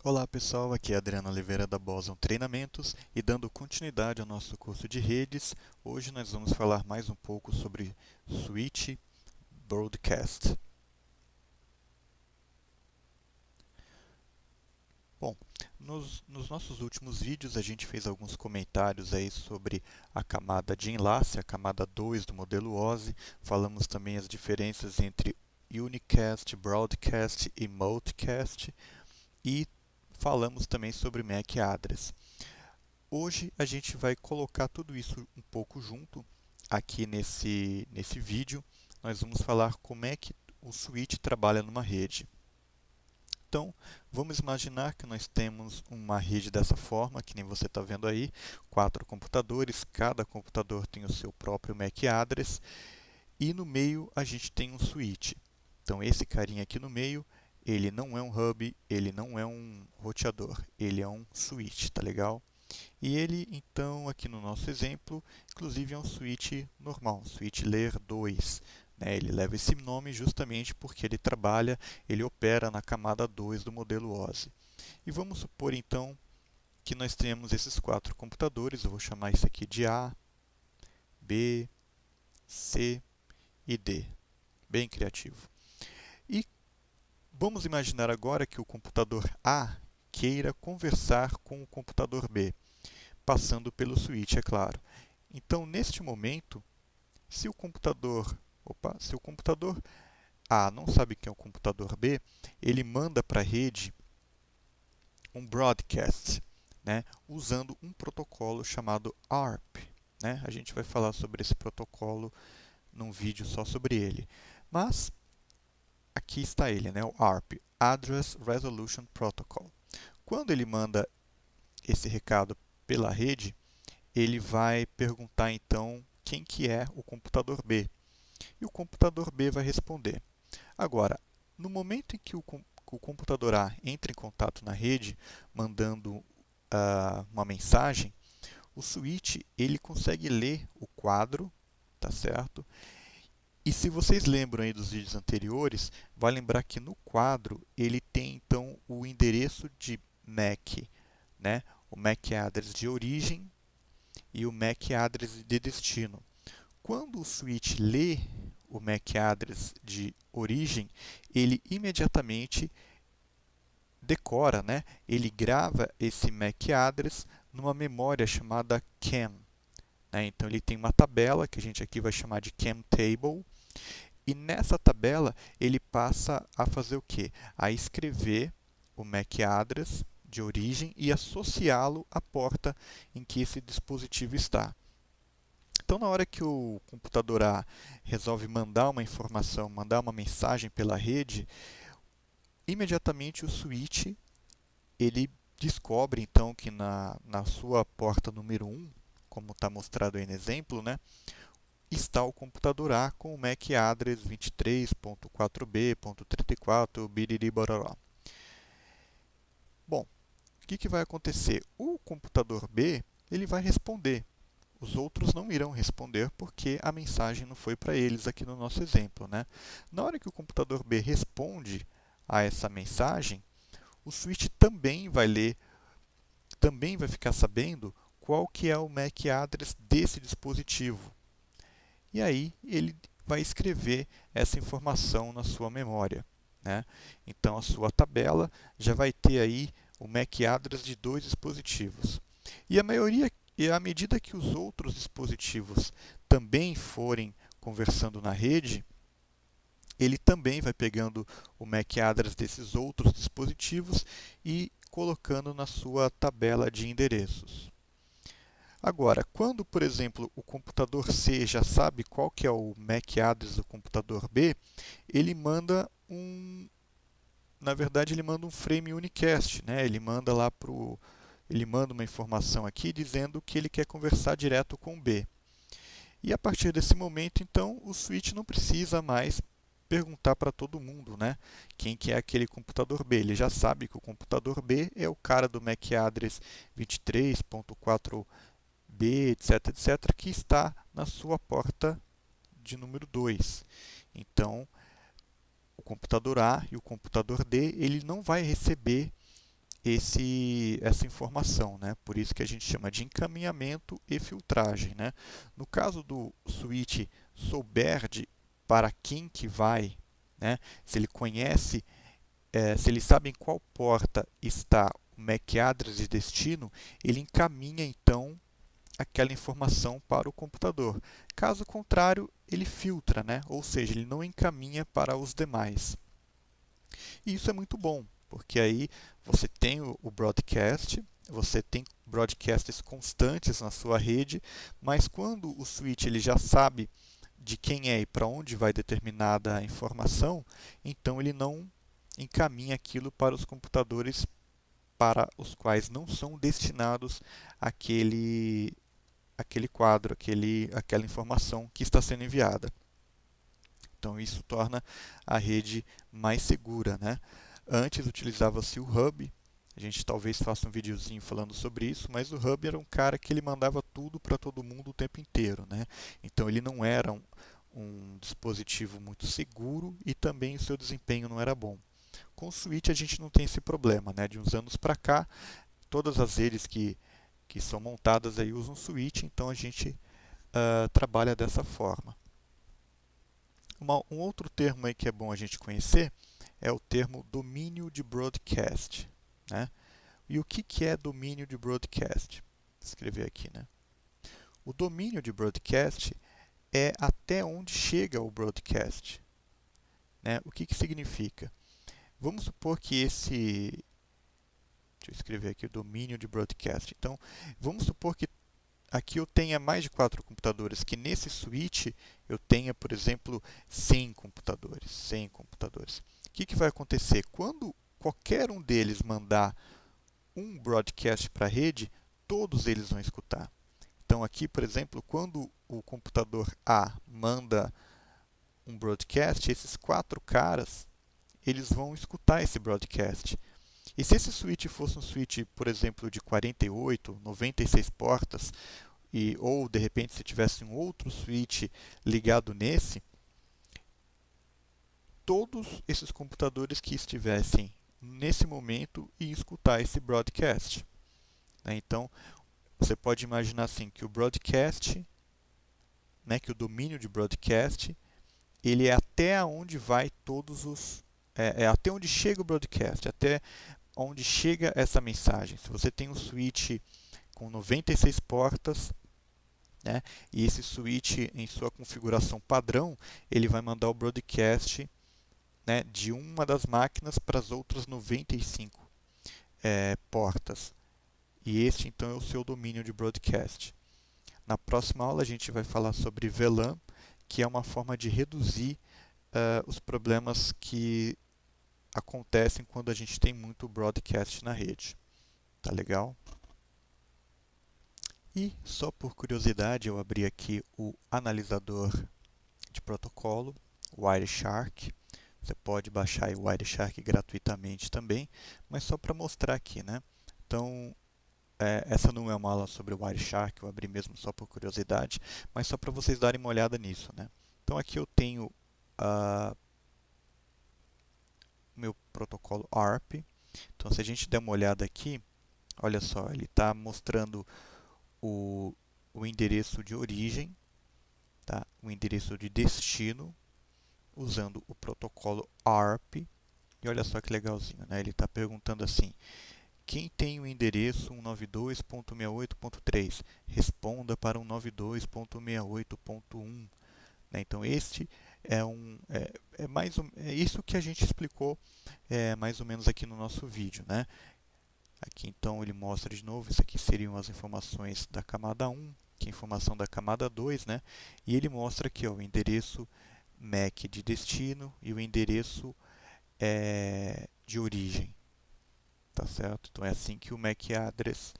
Olá pessoal, aqui é Adriano Oliveira da Boson Treinamentos e dando continuidade ao nosso curso de redes, hoje nós vamos falar mais um pouco sobre Switch Broadcast. Bom, nos nossos últimos vídeos a gente fez alguns comentários aí sobre a camada de enlace, a camada 2 do modelo OSI, falamos também as diferenças entre Unicast, Broadcast e Multicast e falamos também sobre MAC address. Hoje a gente vai colocar tudo isso um pouco junto aqui nesse vídeo. Nós vamos falar como é que o switch trabalha numa rede. Então, vamos imaginar que nós temos uma rede dessa forma, que nem você está vendo aí, 4 computadores, cada computador tem o seu próprio MAC address, e no meio a gente tem um switch. Então, esse carinha aqui no meio, ele não é um hub, ele não é um roteador, ele é um switch, tá legal? E ele, então, aqui no nosso exemplo, inclusive é um switch normal, um switch Layer 2. Né? Ele leva esse nome justamente porque ele trabalha, ele opera na camada 2 do modelo OSI. E vamos supor, então, que nós temos esses 4 computadores, eu vou chamar isso aqui de A, B, C e D. Bem criativo. E vamos imaginar agora que o computador A queira conversar com o computador B, passando pelo switch, é claro. Então, neste momento, se o computador A não sabe quem é o computador B, ele manda para a rede um broadcast, né, usando um protocolo chamado ARP. Né? A gente vai falar sobre esse protocolo num vídeo só sobre ele. Mas aqui está ele, né, o ARP, Address Resolution Protocol. Quando ele manda esse recado pela rede, ele vai perguntar então quem que é o computador B. E o computador B vai responder. Agora, no momento em que o computador A entra em contato na rede, mandando uma mensagem, o switch ele consegue ler o quadro, tá certo? E se vocês lembram aí dos vídeos anteriores, vai lembrar que no quadro ele tem então o endereço de MAC, né? O MAC address de origem e o MAC address de destino. Quando o switch lê o MAC address de origem, ele imediatamente decora, né? Ele grava esse MAC address numa memória chamada CAM. Né? Então ele tem uma tabela que a gente aqui vai chamar de CAM table, e nessa tabela ele passa a fazer o quê? A escrever o MAC address de origem e associá-lo à porta em que esse dispositivo está. Então, na hora que o computador A resolve mandar uma informação, mandar uma mensagem pela rede, imediatamente o switch ele descobre então que na sua porta número 1, como está mostrado aí no exemplo, né, está o computador A com o MAC address 23.4b.34 biriri bororó. Bom, o que vai acontecer? O computador B ele vai responder. Os outros não irão responder porque a mensagem não foi para eles aqui no nosso exemplo. Né? Na hora que o computador B responde a essa mensagem, o switch também vai ler, também vai ficar sabendo qual que é o MAC address desse dispositivo. E aí ele vai escrever essa informação na sua memória. Né? Então a sua tabela já vai ter aí o MAC address de 2 dispositivos. E à medida que os outros dispositivos também forem conversando na rede, ele também vai pegando o MAC address desses outros dispositivos e colocando na sua tabela de endereços. Agora, quando, por exemplo, o computador C já sabe qual que é o MAC address do computador B, ele manda na verdade, ele manda um frame unicast, né? Ele manda uma informação aqui dizendo que ele quer conversar direto com o B. E a partir desse momento, então, o switch não precisa mais perguntar para todo mundo, né? Quem que é aquele computador B. Ele já sabe que o computador B é o cara do MAC address 23.4b, etc, etc, que está na sua porta de número 2. Então, o computador A e o computador D, ele não vai receber essa informação, né? Por isso que a gente chama de encaminhamento e filtragem, né? No caso do switch souber para quem que vai, né? Se ele conhece, se ele sabe em qual porta está o MAC address de destino, ele encaminha então aquela informação para o computador. Caso contrário, ele filtra, né? Ou seja, ele não encaminha para os demais. E isso é muito bom, porque aí você tem o broadcast, você tem broadcasts constantes na sua rede, mas quando o switch ele já sabe de quem é e para onde vai determinada informação, então ele não encaminha aquilo para os computadores para os quais não são destinados aquele quadro, aquela informação que está sendo enviada. Então isso torna a rede mais segura, né? Antes utilizava-se o Hub, a gente talvez faça um videozinho falando sobre isso, mas o Hub era um cara que ele mandava tudo para todo mundo o tempo inteiro, né? Então ele não era um dispositivo muito seguro e também o seu desempenho não era bom. Com o Switch a gente não tem esse problema, né? De uns anos para cá, todas as redes que são montadas aí usam Switch, então a gente trabalha dessa forma. Um outro termo aí que é bom a gente conhecer é o termo domínio de broadcast, né? E o que é domínio de broadcast? Vou escrever aqui, né? O domínio de broadcast é até onde chega o broadcast, né? O que significa? Vamos supor que deixa eu escrever aqui o domínio de broadcast. Então, vamos supor que aqui eu tenha mais de 4 computadores, que nesse switch eu tenha, por exemplo, 100 computadores. 100 computadores. O que vai acontecer? Quando qualquer um deles mandar um broadcast para a rede, todos eles vão escutar. Então aqui, por exemplo, quando o computador A manda um broadcast, esses 4 caras, eles vão escutar esse broadcast. E se esse switch fosse um switch, por exemplo, de 48, 96 portas, ou de repente se tivesse um outro switch ligado nesse, todos esses computadores que estivessem nesse momento iam escutar esse broadcast, né? Então, você pode imaginar assim que o broadcast, né, que o domínio de broadcast, ele é até onde vai todos os é até onde chega o broadcast, até onde chega essa mensagem. Se você tem um switch com 96 portas, né, e esse switch em sua configuração padrão, ele vai mandar o broadcast, né, de uma das máquinas para as outras 95 portas. E este então é o seu domínio de broadcast. Na próxima aula a gente vai falar sobre VLAN, que é uma forma de reduzir os problemas que acontecem quando a gente tem muito broadcast na rede. Tá legal? E só por curiosidade eu abri aqui o analisador de protocolo, o Wireshark. Você pode baixar o Wireshark gratuitamente também, mas só para mostrar aqui, né? Então, essa não é uma aula sobre o Wireshark, eu abri mesmo só por curiosidade, mas só para vocês darem uma olhada nisso, né? Então aqui eu tenho meu protocolo ARP. Então se a gente der uma olhada aqui, olha só, ele está mostrando o endereço de origem, tá? O endereço de destino, usando o protocolo ARP. E olha só que legalzinho, né? Ele está perguntando assim: quem tem o endereço 192.68.3? Responda para 192.68.1. Né? Então, este é isso que a gente explicou mais ou menos aqui no nosso vídeo. Né? Aqui, então, ele mostra de novo, isso aqui seriam as informações da camada 1, que é a informação da camada 2, né? E ele mostra aqui ó, o endereço MAC de destino e o endereço de origem. Tá certo? Então é assim que o MAC address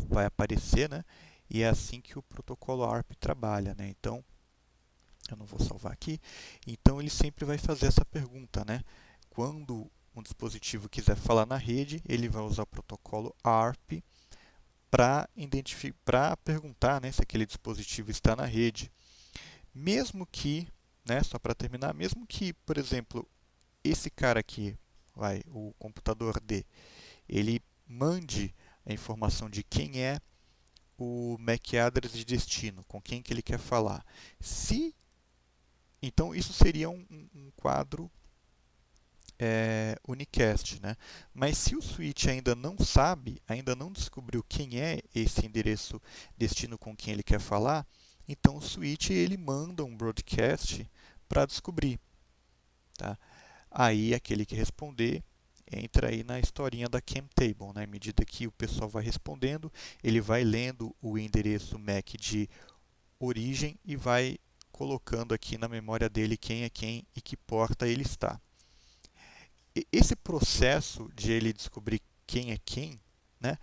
vai aparecer, né? E é assim que o protocolo ARP trabalha, né? Então, eu não vou salvar aqui. Então, ele sempre vai fazer essa pergunta, né? Quando um dispositivo quiser falar na rede, ele vai usar o protocolo ARP para perguntar, né, se aquele dispositivo está na rede. Mesmo que, né, só para terminar, mesmo que, por exemplo, esse cara aqui, o computador D, ele mande a informação de quem é o MAC address de destino, com quem que ele quer falar. Então, isso seria um quadro unicast, né? Mas se o switch ainda não sabe, ainda não descobriu quem é esse endereço destino com quem ele quer falar, então o switch ele manda um broadcast para descobrir, tá? Aí aquele que responder entra aí na historinha da Chemtable, né? À medida que o pessoal vai respondendo, ele vai lendo o endereço MAC de origem e vai colocando aqui na memória dele quem é quem e que porta ele está. Esse processo de ele descobrir quem é quem, né,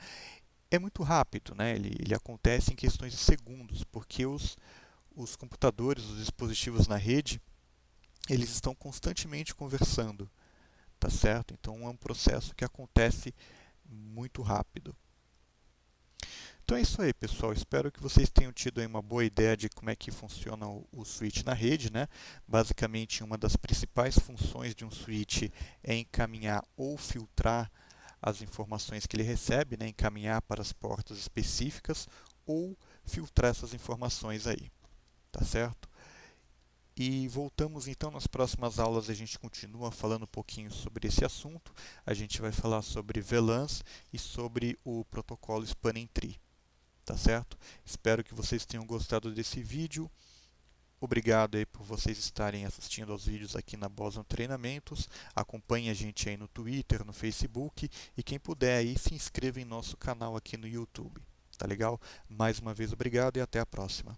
é muito rápido, né? Ele acontece em questões de segundos, porque os computadores, os dispositivos na rede, eles estão constantemente conversando, tá certo? Então é um processo que acontece muito rápido. Então é isso aí, pessoal. Espero que vocês tenham tido aí uma boa ideia de como é que funciona o switch na rede, né? Basicamente, uma das principais funções de um switch é encaminhar ou filtrar as informações que ele recebe, né? Encaminhar para as portas específicas ou filtrar essas informações aí, tá certo? E voltamos então nas próximas aulas, a gente continua falando um pouquinho sobre esse assunto. A gente vai falar sobre VLANs e sobre o protocolo Spanning Tree. Tá certo? Espero que vocês tenham gostado desse vídeo. Obrigado aí por vocês estarem assistindo aos vídeos aqui na Boson Treinamentos. Acompanhe a gente aí no Twitter, no Facebook e quem puder aí se inscreva em nosso canal aqui no YouTube. Tá legal? Mais uma vez obrigado e até a próxima.